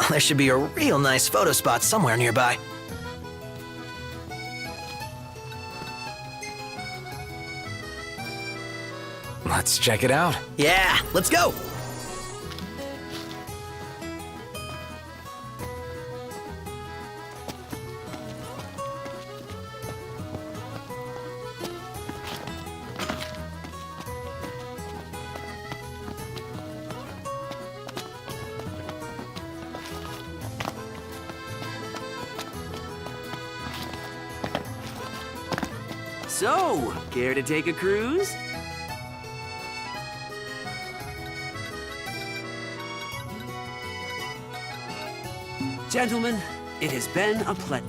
Well, there should be a real nice photo spot somewhere nearby. Let's check it out. Yeah, let's go! So, care to take a cruise? Gentlemen, it has been a pleasure.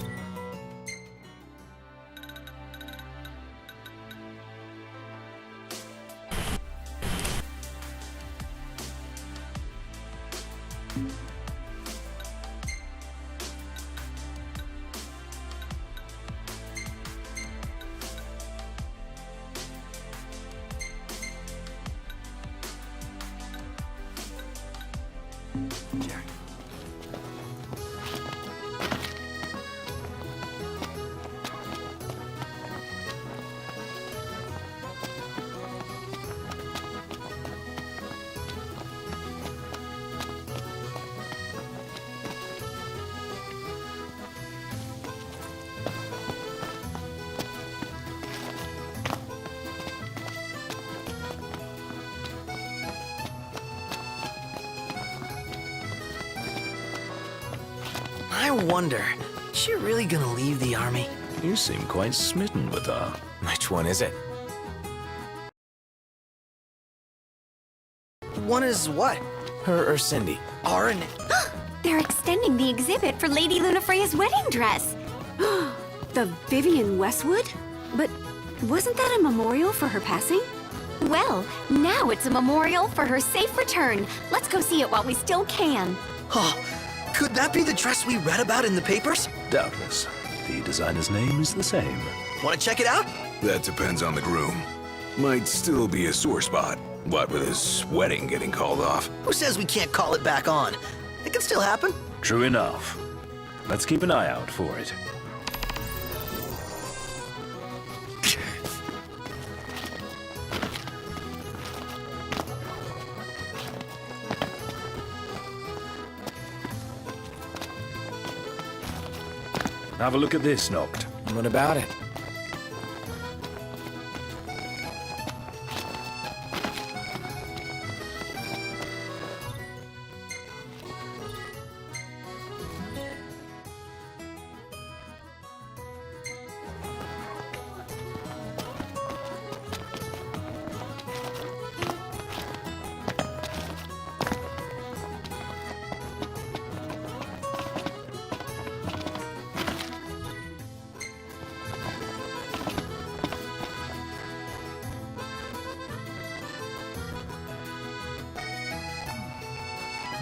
I wonder, is she really gonna leave the army? You seem quite smitten with her. Which one is it? One is what? Her or Cindy? R and... They're extending the exhibit for Lady Lunafreya's wedding dress. The Vivian Westwood? But wasn't that a memorial for her passing? Well, now it's a memorial for her safe return. Let's go see it while we still can. Oh, could that be the dress we read about in the papers? Doubtless. The designer's name is the same. Want to check it out? That depends on the groom. Might still be a sore spot. What with his wedding getting called off? Who says we can't call it back on? It can still happen. True enough. Let's keep an eye out for it. Have a look at this, Noct. What about it?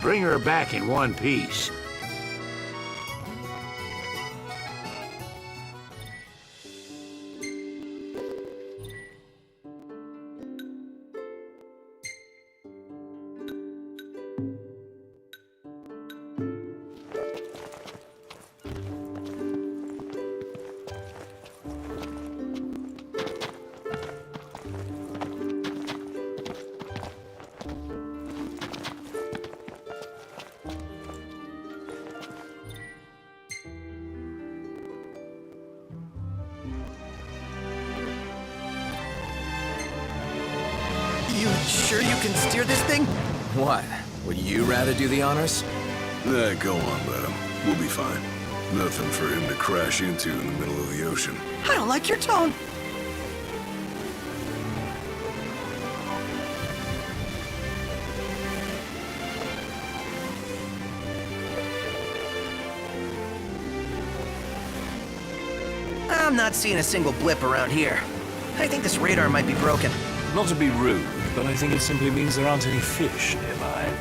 Bring her back in one piece. You sure you can steer this thing? What? Would you rather do the honors? Go on, let him. We'll be fine. Nothing for him to crash into in the middle of the ocean. I don't like your tone. I'm not seeing a single blip around here. I think this radar might be broken. Not to be rude, but I think it simply means there aren't any fish nearby.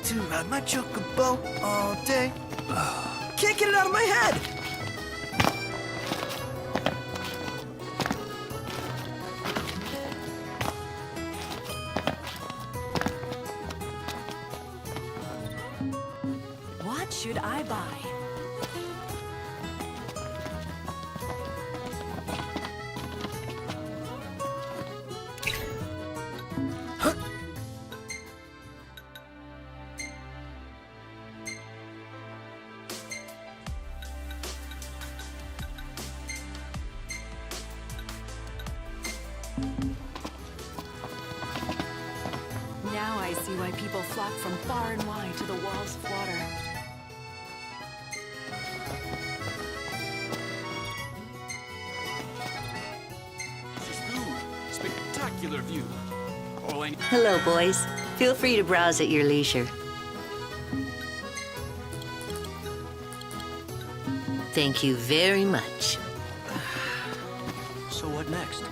to ride my chocobo all day. Can't get it out of my head! What should I buy? Now I see why people flock from far and wide to the walls of water. Spectacular view. All I Hello, boys. Feel free to browse at your leisure. Thank you very much. So what next?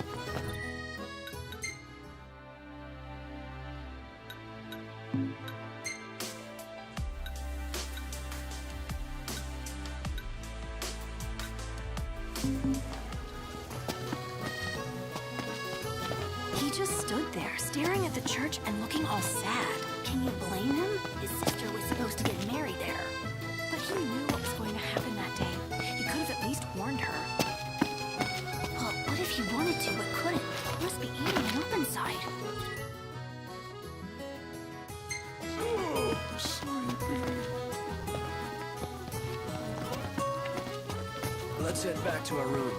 He just stood there, staring at the church and looking all sad. Can you blame him? His sister was supposed to get married there. But he knew what was going to happen that day. He could have at least warned her. Well, what if he wanted to but couldn't? He must be eating him up inside. Let's head back to our room.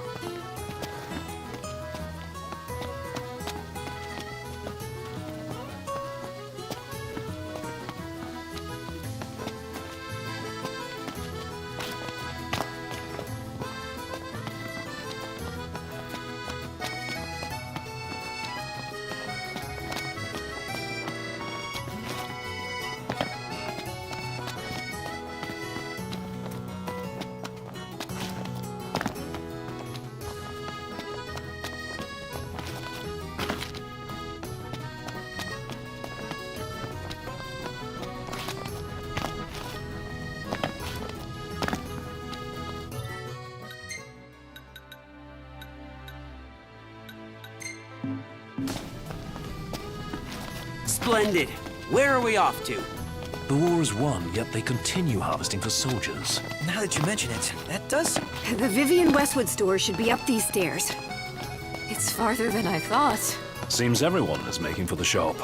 Splendid. Where are we off to? The war is won, yet they continue harvesting for soldiers. Now that you mention it, that does... The Vivian Westwood store should be up these stairs. It's farther than I thought. Seems everyone is making for the shop.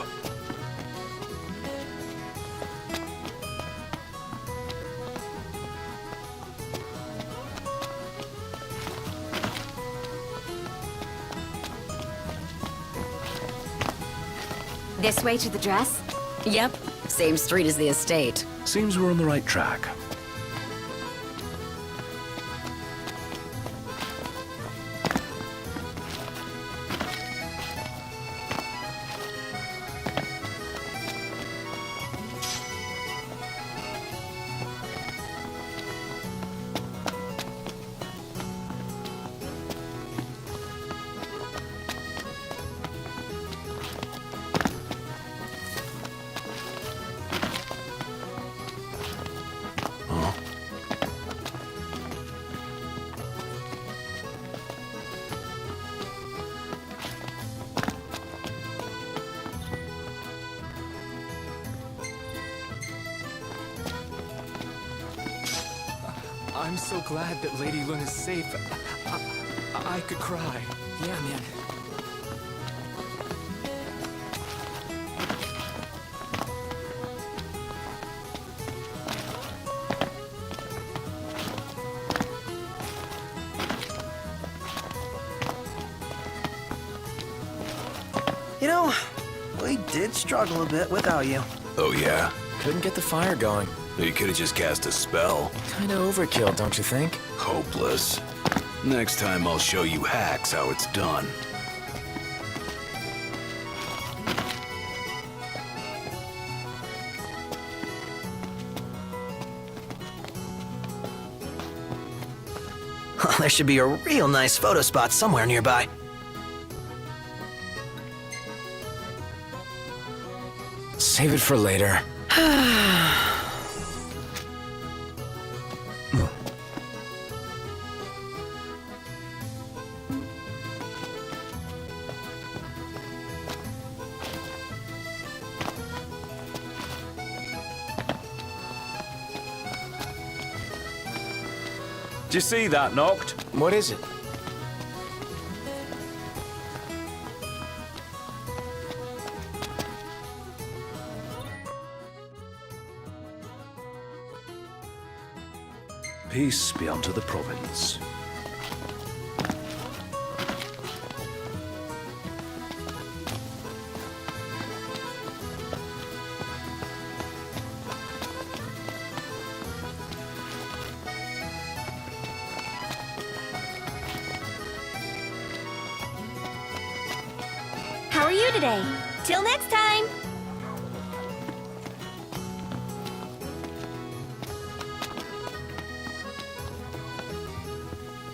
This way to the dress? Yep, same street as the estate. Seems we're on the right track. I'm so glad that Lady Luna's safe. I could cry. Yeah, man. You know, we did struggle a bit without you. Oh yeah? Couldn't get the fire going. You could have just cast a spell. Kinda overkill, don't you think? Hopeless. Next time I'll show you hacks how it's done. There should be a real nice photo spot somewhere nearby. Save it for later. Did you see that, Noct? What is it? Peace be unto the province. How are you today? Till next time!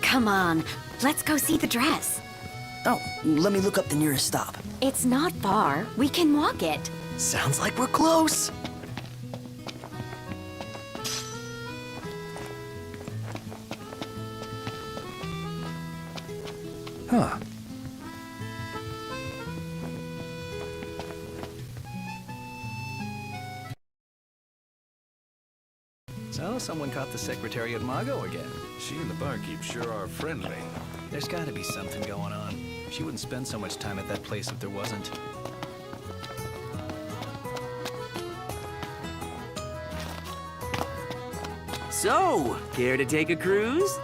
Come on, let's go see the dress. Oh, let me look up the nearest stop. It's not far. We can walk it. Sounds like we're close. Huh. So, someone caught the secretary at Mago again. She and the barkeep sure are friendly. There's gotta be something going on. She wouldn't spend so much time at that place if there wasn't. So, care to take a cruise?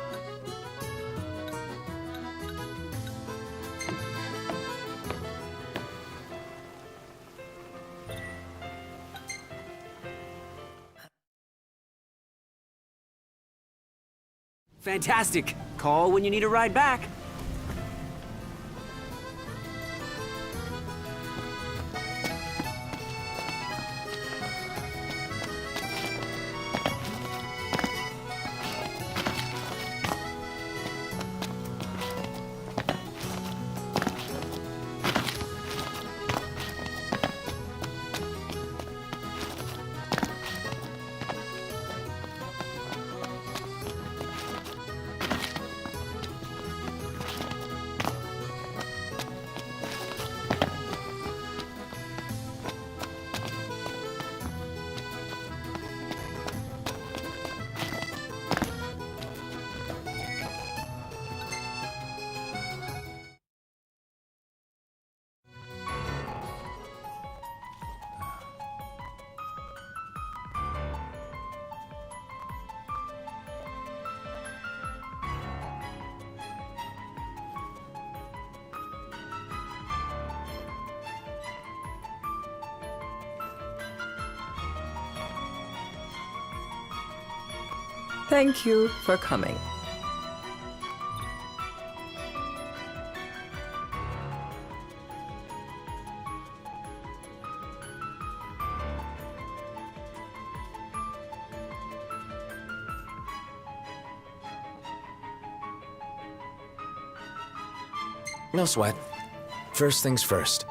Fantastic. Call when you need a ride back. Thank you for coming. No sweat. First things first.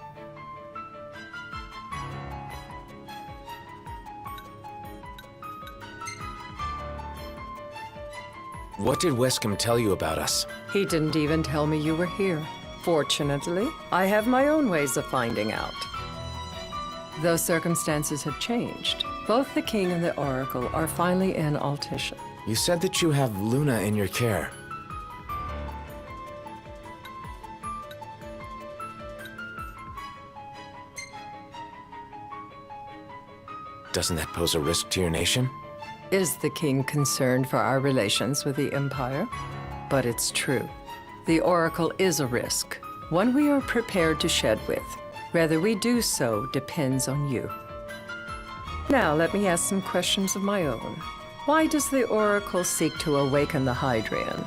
What did Wescombe tell you about us? He didn't even tell me you were here. Fortunately, I have my own ways of finding out. Though circumstances have changed, both the King and the Oracle are finally in Altissia. You said that you have Luna in your care. Doesn't that pose a risk to your nation? Is the King concerned for our relations with the Empire? But it's true. The Oracle is a risk, one we are prepared to shed with. Whether we do so depends on you. Now, let me ask some questions of my own. Why does the Oracle seek to awaken the Hydrian?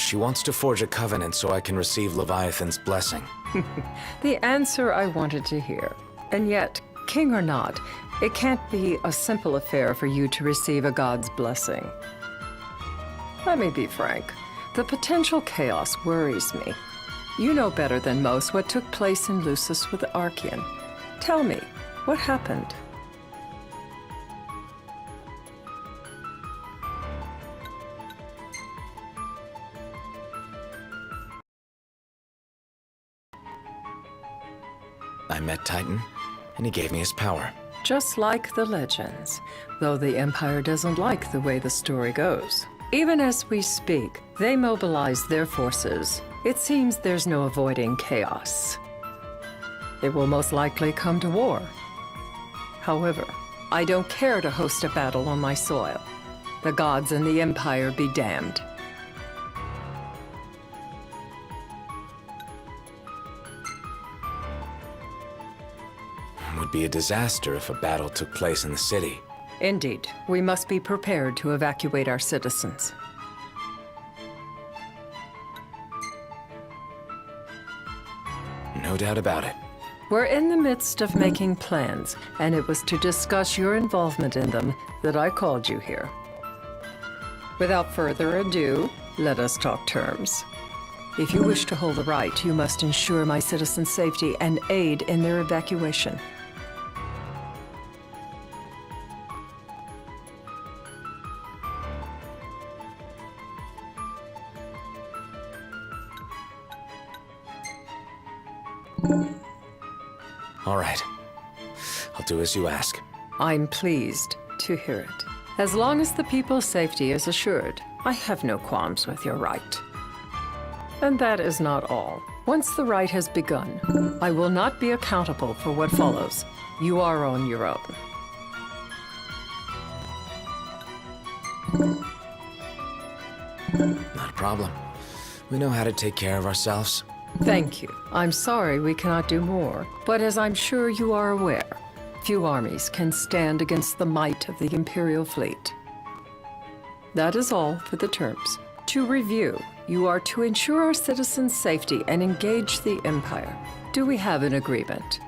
She wants to forge a covenant so I can receive Leviathan's blessing. The answer I wanted to hear. And yet, king or not, it can't be a simple affair for you to receive a god's blessing. Let me be frank. The potential chaos worries me. You know better than most what took place in Lucis with Archean. Tell me, what happened? I met Titan, and he gave me his power. Just like the legends, though the Empire doesn't like the way the story goes. Even as we speak, they mobilize their forces. It seems there's no avoiding chaos. It will most likely come to war. However, I don't care to host a battle on my soil. The gods and the Empire be damned. It would be a disaster if a battle took place in the city. Indeed, we must be prepared to evacuate our citizens. No doubt about it. We're in the midst of making plans, and it was to discuss your involvement in them that I called you here. Without further ado, let us talk terms. If you wish to hold the right, you must ensure my citizens' safety and aid in their evacuation. All right. I'll do as you ask. I'm pleased to hear it. As long as the people's safety is assured, I have no qualms with your right. And that is not all. Once the rite has begun, I will not be accountable for what follows. You are on your own. Not a problem. We know how to take care of ourselves. Thank you. I'm sorry we cannot do more, but as I'm sure you are aware, few armies can stand against the might of the Imperial fleet. That is all for the terms. To review, you are to ensure our citizens' safety and engage the Empire. Do we have an agreement?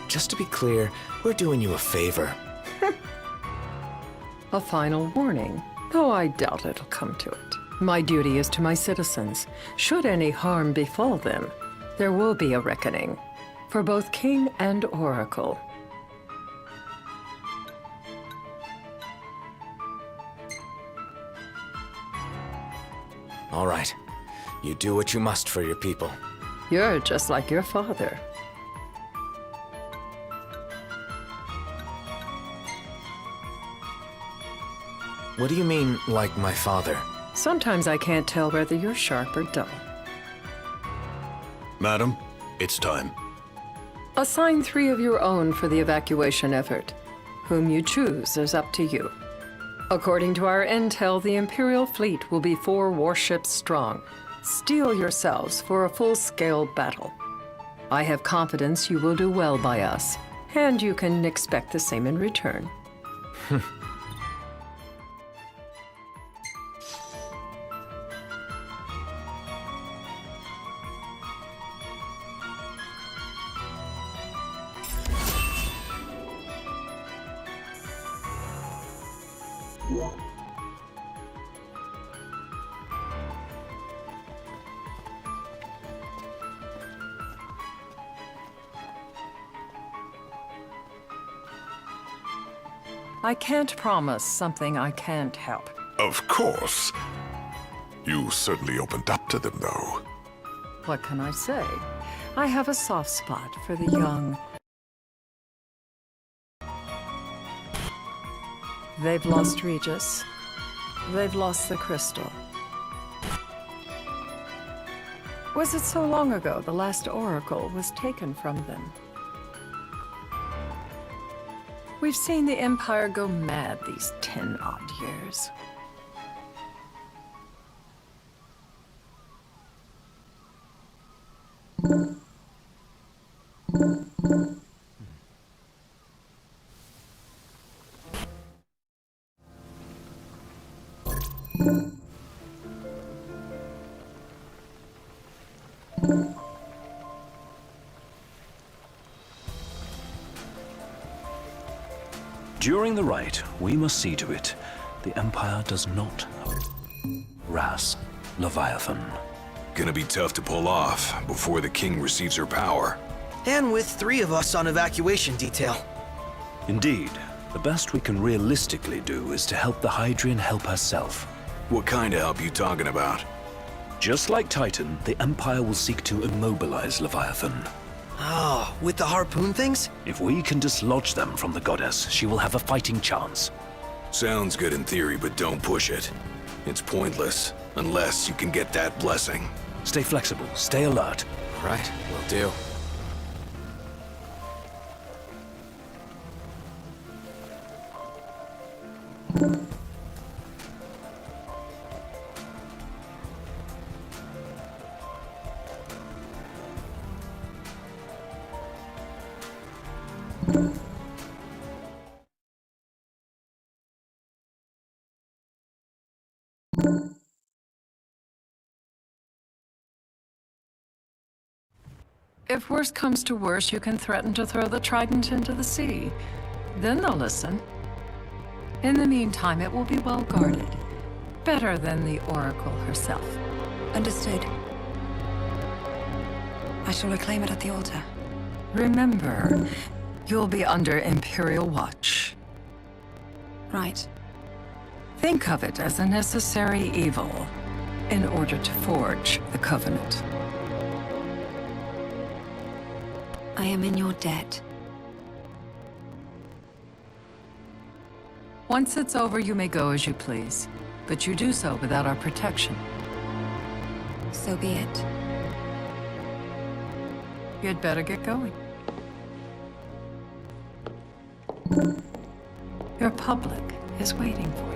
Just to be clear, we're doing you a favor. A final warning, though I doubt it'll come to it. My duty is to my citizens. Should any harm befall them, there will be a reckoning for both King and Oracle. All right. You do what you must for your people. You're just like your father. What do you mean, like my father? Sometimes I can't tell whether you're sharp or dull. Madam, it's time. Assign 3 of your own for the evacuation effort. Whom you choose is up to you. According to our intel, the Imperial fleet will be 4 warships strong. Steel yourselves for a full-scale battle. I have confidence you will do well by us, and you can expect the same in return. I can't promise something I can't help. Of course. You certainly opened up to them, though. What can I say? I have a soft spot for the young. They've lost Regis. They've lost the crystal. Was it so long ago the last oracle was taken from them? We've seen the Empire go mad these 10-odd years. During the rite, we must see to it the Empire does not harass Leviathan. Gonna be tough to pull off before the king receives her power. And with 3 of us on evacuation detail. Indeed, the best we can realistically do is to help the Hydrian help herself. What kind of help you talking about? Just like Titan, the Empire will seek to immobilize Leviathan. Oh, with the harpoon things? If we can dislodge them from the goddess, she will have a fighting chance. Sounds good in theory, but don't push it. It's pointless, unless you can get that blessing. Stay flexible, stay alert. Right, will do. If worse comes to worse, you can threaten to throw the trident into the sea. Then they'll listen. In the meantime, it will be well guarded. Better than the Oracle herself. Understood. I shall reclaim it at the altar. Remember, you'll be under Imperial watch. Right. Think of it as a necessary evil in order to forge the Covenant. I am in your debt. Once it's over, you may go as you please. But you do so without our protection. So be it. You'd better get going. Your public is waiting for you.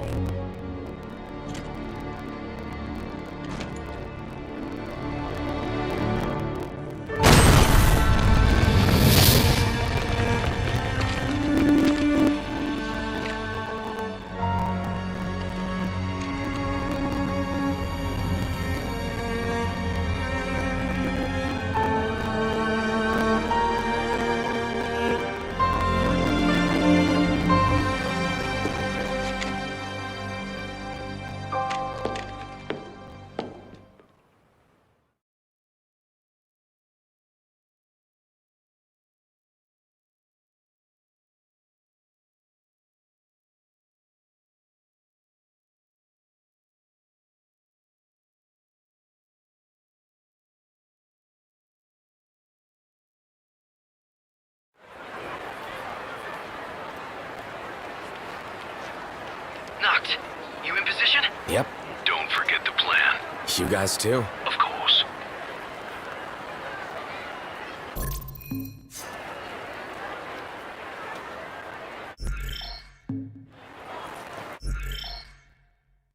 Knocked. You in position? Yep. Don't forget the plan. You guys too. Of course.